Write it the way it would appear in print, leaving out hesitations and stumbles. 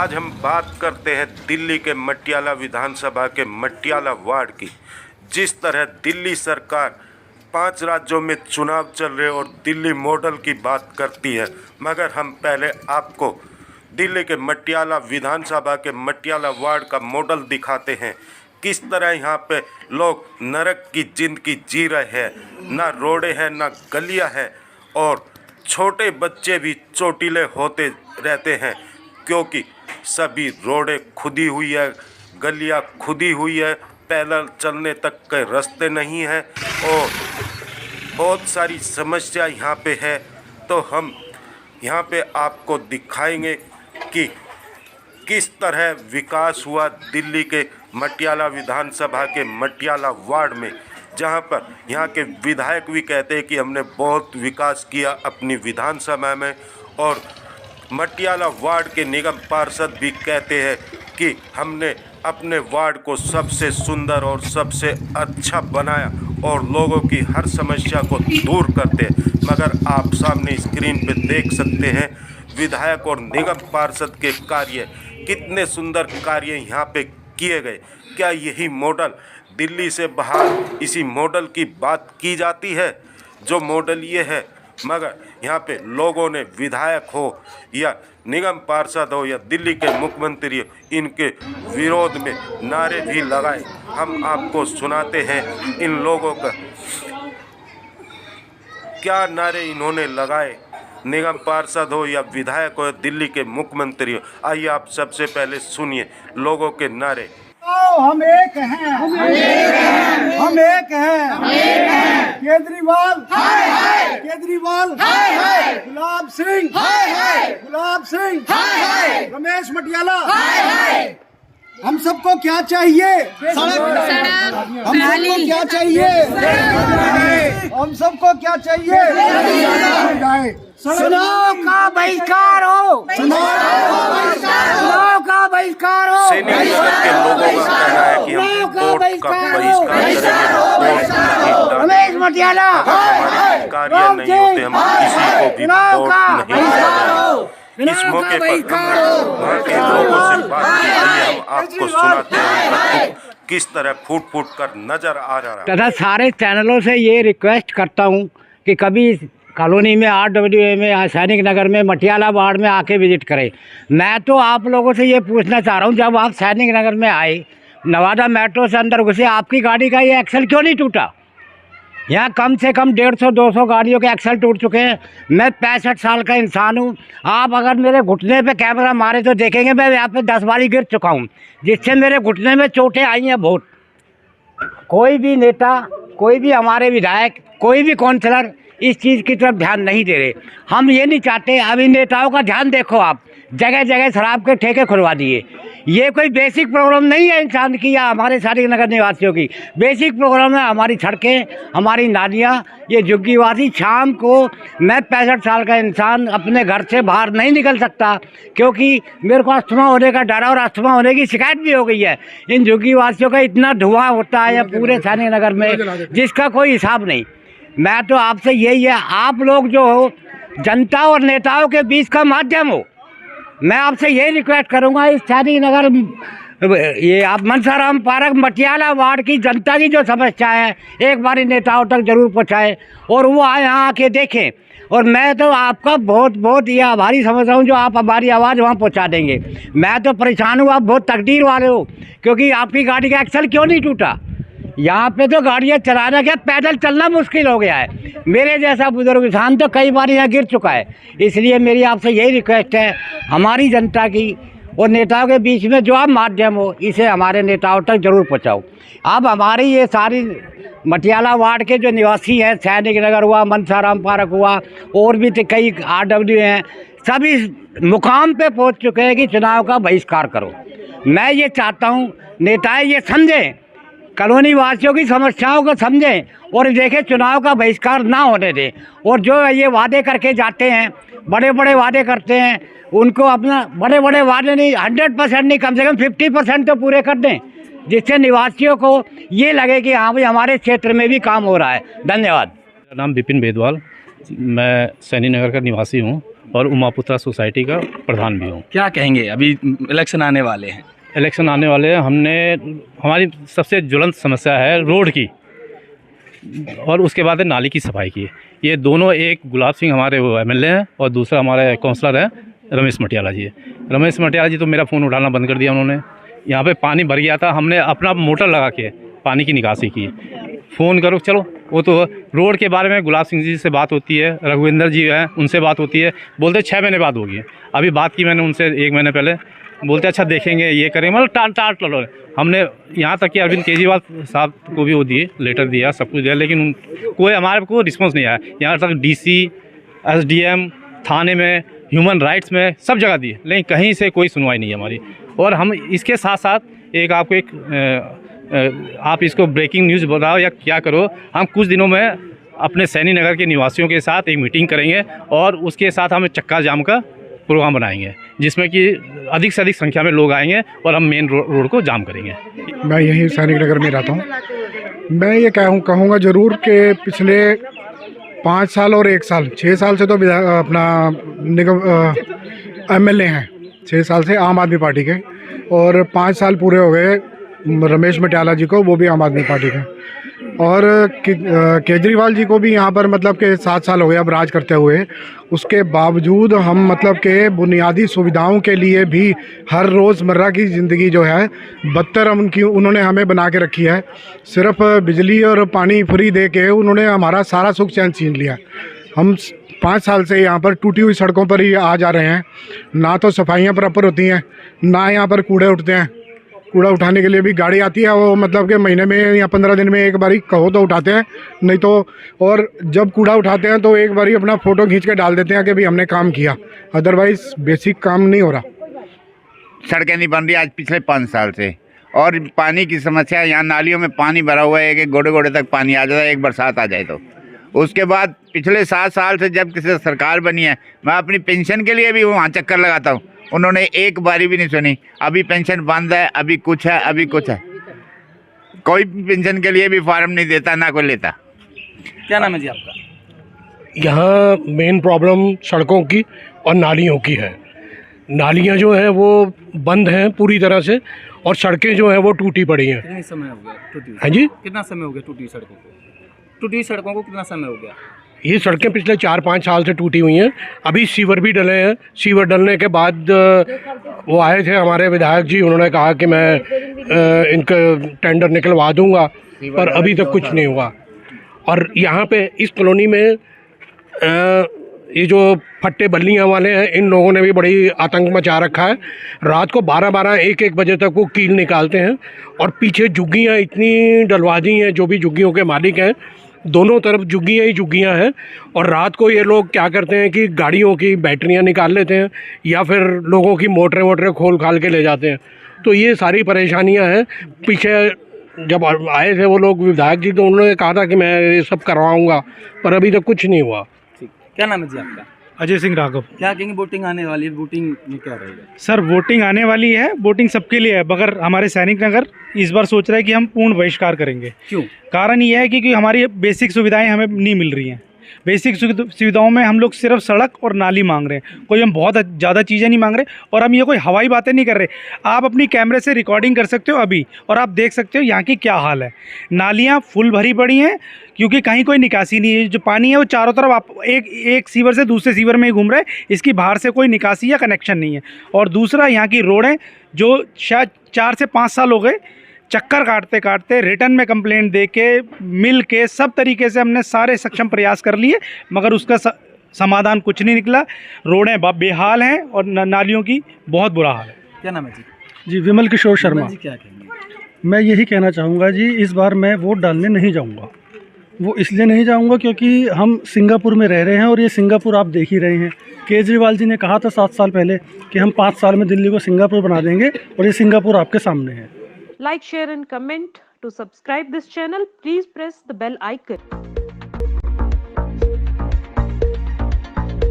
आज हम बात करते हैं दिल्ली के मटियाला विधानसभा के मटियाला वार्ड की। जिस तरह दिल्ली सरकार 5 राज्यों में चुनाव चल रहे और दिल्ली मॉडल की बात करती है, मगर हम पहले आपको दिल्ली के मटियाला विधानसभा के मटियाला वार्ड का मॉडल दिखाते हैं। किस तरह यहाँ पे लोग नरक की जिंदगी जी रहे हैं, ना रोडें हैं ना गलियाँ हैं, और छोटे बच्चे भी चोटिले होते रहते हैं क्योंकि सभी रोडें खुदी हुई है, गलियाँ खुदी हुई है, पैदल चलने तक के रास्ते नहीं हैं और बहुत सारी समस्या यहाँ पे है। तो हम यहाँ पे आपको दिखाएंगे कि किस तरह विकास हुआ दिल्ली के मटियाला विधानसभा के मटियाला वार्ड में, जहाँ पर यहाँ के विधायक भी कहते हैं कि हमने बहुत विकास किया अपनी विधानसभा में, और मटियाला वार्ड के निगम पार्षद भी कहते हैं कि हमने अपने वार्ड को सबसे सुंदर और सबसे अच्छा बनाया और लोगों की हर समस्या को दूर करते हैं। मगर आप सामने स्क्रीन पे देख सकते हैं विधायक और निगम पार्षद के कार्य, कितने सुंदर कार्य यहाँ पे किए गए। क्या यही मॉडल दिल्ली से बाहर इसी मॉडल की बात की जाती है? जो मॉडल ये है, मगर यहाँ पे लोगों ने विधायक हो या निगम पार्षद हो या दिल्ली के मुख्यमंत्री हो, इनके विरोध में नारे भी लगाए। हम आपको सुनाते हैं इन लोगों का क्या नारे इन्होंने लगाए, निगम पार्षद हो या विधायक हो या दिल्ली के मुख्यमंत्री हो। आइए आप सबसे पहले सुनिए लोगों के नारे। हम एक हैं, हम एक हैं, केजरीवाल, केजरीवाल, गुलाब सिंह, गुलाब सिंह, रमेश मटियाला। हम सबको क्या चाहिए? हम सबको क्या चाहिए? हम सबको क्या चाहिए? चुनाव का बहिष्कार हो, चुनाव का बहिष्कार हो। सैनिक के लोगों का कहना है कि हम वोट का बहिष्कार रमेश मटियाला कार्य नहीं होते, हम किसी को भी वोट नहीं देंगे। इस मौके पर वहाँ के लोगों से बात की, हम आपको सुनाते हैं किस तरह फूट फूट कर नजर आ रहा है। तथा सारे चैनलों से ये रिक्वेस्ट करता हूँ कि कभी कॉलोनी में RWA में सैनिक नगर में मटियाला वार्ड में आके विजिट करें। मैं तो आप लोगों से ये पूछना चाह रहा हूँ, जब आप सैनिक नगर में आए, नवादा मेट्रो से अंदर घुसे, आपकी गाड़ी का ये एक्सल क्यों नहीं टूटा? यहाँ कम से कम 150-200 गाड़ियों के एक्सल टूट चुके हैं। मैं 65 साल का इंसान हूँ। आप अगर मेरे घुटने पे कैमरा मारे तो देखेंगे मैं यहाँ पे 10 बारी गिर चुका हूँ, जिससे मेरे घुटने में चोटें आई हैं बहुत। कोई भी नेता, कोई भी हमारे विधायक, कोई भी काउंसलर इस चीज़ की तरफ ध्यान नहीं दे रहे। हम ये नहीं चाहते। अभी नेताओं का ध्यान देखो, आप जगह जगह शराब के ठेके खुलवा दिए। ये कोई बेसिक प्रॉब्लम नहीं है इंसान की या हमारे सारे नगर निवासियों की। बेसिक प्रॉब्लम है हमारी सड़कें, हमारी नालियाँ। ये झुग्गीवासी, शाम को मैं 65 साल का इंसान अपने घर से बाहर नहीं निकल सकता क्योंकि मेरे को अस्थमा होने का डर और अस्थमा होने की शिकायत भी हो गई है। इन झुग्गीवासियों का इतना धुआं होता है पूरे सैनिक नगर में जिसका कोई हिसाब नहीं। मैं तो आपसे यही है, आप लोग जो हो जनता और नेताओं के बीच का माध्यम हो। मैं आपसे यही रिक्वेस्ट करूंगा, इस सैनिक नगर ये आप मनसाराम पार्क मटियाला वार्ड की जनता की जो समस्या है एक बार नेताओं तक जरूर पहुंचाएं और वो आए यहाँ आके देखें। और मैं तो आपका बहुत बहुत ये आभारी समझ रहा हूँ जो आप हमारी आवाज़ वहाँ पहुँचा देंगे। मैं तो परेशान हूँ, आप बहुत तकदीर वाले हो, क्योंकि आपकी गाड़ी का एक्सल क्यों नहीं टूटा? यहाँ पे तो गाड़ियाँ चलाना क्या, पैदल चलना मुश्किल हो गया है। मेरे जैसा बुजुर्ग इंसान तो कई बार यहाँ गिर चुका है। इसलिए मेरी आपसे यही रिक्वेस्ट है हमारी जनता की और नेताओं के बीच में जो आप माध्यम हो, इसे हमारे नेताओं तक जरूर पहुँचाओ। अब हमारी ये सारी मटियाला वार्ड के जो निवासी हैं, सैनिक नगर हुआ, मनसाराम पार्क हुआ, और भी तो कई RWA हैं, सभी मुकाम पे पहुँच चुके हैं कि चुनाव का बहिष्कार करो। मैं ये चाहता हूँ नेताएँ ये समझें, कॉलोनी वासियों की समस्याओं को समझें और देखें चुनाव का बहिष्कार ना होने दें। और जो ये वादे करके जाते हैं, बड़े बड़े वादे करते हैं, उनको अपना बड़े बड़े वादे नहीं, 100% नहीं, कम से कम 50% तो पूरे कर दें, जिससे निवासियों को ये लगे कि हाँ भाई हमारे क्षेत्र में भी काम हो रहा है। धन्यवाद। मेरा नाम विपिन बेदवाल, मैं सैनी नगर का निवासी हूँ। और उमापुत्रा सोसाइटी का प्रधान भी हूँ। क्या कहेंगे, अभी इलेक्शन आने वाले हैं? इलेक्शन आने वाले हैं, हमारी सबसे ज्वलंत समस्या है रोड की और उसके बाद है नाली की सफाई की। ये दोनों, एक गुलाब सिंह हमारे वो एमएलए हैं और दूसरा हमारे काउंसलर हैं रमेश मटियाला जी। रमेश मटियाला जी तो मेरा फ़ोन उठाना बंद कर दिया उन्होंने। यहाँ पे पानी भर गया था, हमने अपना मोटर लगा के पानी की निकासी की। फ़ोन करो, चलो वो तो रोड के बारे में गुलाब सिंह जी से बात होती है, रघुविंदर जी हैं उनसे बात होती है, बोलते 6 महीने बाद होगी। अभी बात की मैंने उनसे 1 महीने पहले, बोलते अच्छा देखेंगे, ये करेंगे, मतलब टाट लो। हमने यहाँ तक कि अरविंद केजरीवाल साहब को भी वो दिए, लेटर दिया, सब कुछ दिया, लेकिन कोई हमारे को रिस्पॉन्स नहीं आया। यहाँ तक डीसी, एसडीएम, थाने में, ह्यूमन राइट्स में, सब जगह दिए, लेकिन कहीं से कोई सुनवाई नहीं है हमारी। और हम इसके साथ साथ एक आपको आप इसको ब्रेकिंग न्यूज़ बताओ या क्या करो, हम कुछ दिनों में अपने सैनी नगर के निवासियों के साथ एक मीटिंग करेंगे और उसके साथ हम चक्का जाम का प्रोग्राम बनाएंगे, जिसमें कि अधिक से अधिक संख्या में लोग आएंगे और हम मेन रोड को जाम करेंगे। मैं यहीं सैनिक नगर में रहता हूँ। मैं ये कहूँगा ज़रूर कि पिछले 5 साल और 1 साल, 6 साल से तो अपना निगम एमएलए हैं, 6 साल से आम आदमी पार्टी के, और 5 साल पूरे हो गए रमेश मटियाला जी को, वो भी आम आदमी पार्टी के, और केजरीवाल जी को भी यहाँ पर मतलब के 7 साल हो गए अब राज करते हुए। उसके बावजूद हम मतलब के बुनियादी सुविधाओं के लिए भी हर रोज़मर्रा की ज़िंदगी जो है बदतर उन्होंने हमें बना के रखी है। सिर्फ बिजली और पानी फ्री दे के उन्होंने हमारा सारा सुख चैन छीन लिया। हम 5 साल से यहाँ पर टूटी हुई सड़कों पर ही आ जा रहे हैं, ना तो सफाइयाँ प्रॉपर होती हैं, ना यहाँ पर कूड़े उठते हैं। कूड़ा उठाने के लिए भी गाड़ी आती है, वो मतलब कि महीने में या 15 दिन में एक बारी कहो तो उठाते हैं, नहीं तो, और जब कूड़ा उठाते हैं तो एक बारी अपना फ़ोटो खींच के डाल देते हैं कि भाई हमने काम किया, अदरवाइज़ बेसिक काम नहीं हो रहा। सड़कें नहीं बन रही आज पिछले 5 साल से, और पानी की समस्या, यहाँ नालियों में पानी भरा हुआ है कि गोडे गोडे तक पानी आ जाता है एक बरसात आ जाए तो। उसके बाद पिछले 7 साल से जब किसी सरकार बनी है, मैं अपनी पेंशन के लिए भी वहाँ चक्कर लगाता हूँ, उन्होंने एक बारी भी नहीं सुनी। अभी पेंशन बंद है, अभी कुछ है, अभी कुछ है, कोई पेंशन के लिए भी फार्म नहीं देता, ना कोई लेता। क्या नाम है जी आपका? यहाँ मेन प्रॉब्लम सड़कों की और नालियों की है। नालियाँ जो हैं वो बंद हैं पूरी तरह से, और सड़कें जो हैं वो टूटी पड़ी हैं। कितने समय हो गया टूटी? हाँ जी, कितना समय हो गया टूटी सड़कों को? टूटी सड़कों को कितना समय हो गया? ये सड़कें पिछले 4-5 साल से टूटी हुई हैं। अभी सीवर भी डले हैं। सीवर डलने के बाद वो आए थे हमारे विधायक जी, उन्होंने कहा कि मैं इनका टेंडर निकलवा दूंगा, पर अभी तक कुछ नहीं हुआ। और यहाँ पे इस कॉलोनी में ये जो फट्टे बल्लियाँ वाले हैं, इन लोगों ने भी बड़ी आतंक मचा रखा है। रात को 12-12, 1-1 बजे तक वो कील निकालते हैं, और पीछे झुग्गियाँ इतनी डलवा दी हैं, जो भी झुग्गियों के मालिक हैं, दोनों तरफ झुग्गियाँ ही झुग्गियाँ हैं। और रात को ये लोग क्या करते हैं कि गाड़ियों की बैटरियाँ निकाल लेते हैं, या फिर लोगों की मोटरें खोल खाल के ले जाते हैं। तो ये सारी परेशानियाँ हैं। पीछे जब आए थे वो लोग विधायक जी, तो उन्होंने कहा था कि मैं ये सब करवाऊँगा, पर अभी तक कुछ नहीं हुआ। क्या नाम है जी आपका? अजय सिंह राघव। क्या कहेंगे, वोटिंग आने वाली है, वोटिंग में क्या रहेगा? सर वोटिंग आने वाली है, वोटिंग सबके लिए है, मगर हमारे सैनिक नगर इस बार सोच रहा है कि हम पूर्ण बहिष्कार करेंगे। क्यों? कारण ये है कि हमारी बेसिक सुविधाएं हमें नहीं मिल रही हैं। बेसिक सुविधाओं में हम लोग सिर्फ सड़क और नाली मांग रहे हैं, कोई हम बहुत ज़्यादा चीज़ें नहीं मांग रहे। और हम ये कोई हवाई बातें नहीं कर रहे। आप अपनी कैमरे से रिकॉर्डिंग कर सकते हो अभी, और आप देख सकते हो यहाँ की क्या हाल है। नालियाँ फुल भरी पड़ी हैं, क्योंकि कहीं कोई निकासी नहीं है। जो पानी है वो चारों तरफ आप एक सीवर से दूसरे सीवर में ही घूम रहे हैं, इसकी बाहर से कोई निकासी या कनेक्शन नहीं है। और दूसरा, यहाँ की रोडें जो शायद 4 से 5 साल हो गए चक्कर काटते काटते, रिटर्न में कंप्लेंट दे के, मिल के, सब तरीके से हमने सारे सक्षम प्रयास कर लिए, मगर उसका समाधान कुछ नहीं निकला। रोडें बेहाल हैं और नालियों की बहुत बुरा हाल है। क्या नाम है जी? जी विमल किशोर शर्मा जी। क्या कहेंगे? मैं यही कहना चाहूँगा जी, इस बार मैं वोट डालने नहीं जाऊँगा। वो इसलिए नहीं जाऊँगा क्योंकि हम सिंगापुर में रह रहे हैं, और ये सिंगापुर आप देख ही रहे हैं। केजरीवाल जी ने कहा था 7 साल पहले कि हम 5 साल में दिल्ली को सिंगापुर बना देंगे, और ये सिंगापुर आपके सामने है। Like, share and comment. To subscribe this channel, please press the bell icon.